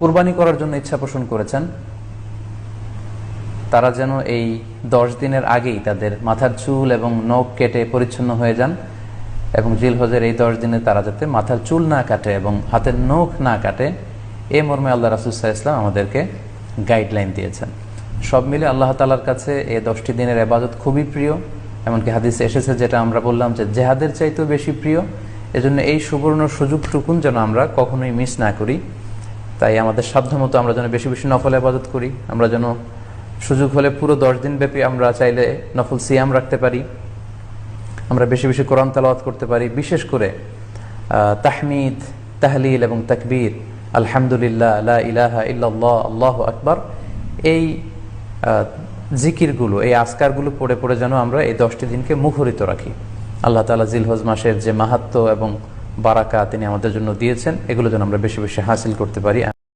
কুরবানি করার জন্য ইচ্ছা পোষণ করেছেন, তারা যেন এই 10 দিনের আগেই তাদের মাথার চুল এবং নখ কেটে পরিচ্ছন্ন হয়ে যান এবং জিলহজের এই 10 দিনে তারা যাতে মাথার চুল না কাটে এবং হাতের নখ না কাটে, এ মর্মে আল্লাহ রাসূল সাল্লাল্লাহু আলাইহি ওয়াসাল্লাম আমাদেরকে গাইডলাইন দিয়েছেন। সব মিলে আল্লাহ তাআলার কাছে এই 10টি দিনের ইবাদত খুবই প্রিয়। এমনকি হাদিসে এসেছে, যেটা আমরা বললাম, যে জেহাদের চাইতেও বেশি প্রিয়। এজন্য এই সুবর্ণ সুযোগটুকুন যেন আমরা কখনোই মিস না করি। তাই আমাদের সাধ্যমতো আমরা যেন বেশি বেশি নফল ইবাদত করি। আমরা যেন সুযোগ হলে পুরো 10 দিন ব্যাপী আমরা চাইলে নফল সিয়াম রাখতে পারি, আমরা বেশি বেশি কোরআন তেলাওয়াত করতে পারি। বিশেষ করে তাহমিদ, তাহলিল এবং তাকবীর, আলহামদুলিল্লাহ, লা ইলাহা ইল্লাল্লাহ, আল্লাহু আকবার, এই জিকিরগুলো, এই আজকারগুলো পড়ে পড়ে যেন আমরা এই 10টি দিনকে মুখরিত রাখি। আল্লাহ তাআলা জিলহজ মাসের যে মাহাত্ম্য এবং বারাকা তিনি আমাদের জন্য দিয়েছেন, এগুলো যেন আমরা বেশি বেশি হাসিল করতে পারি।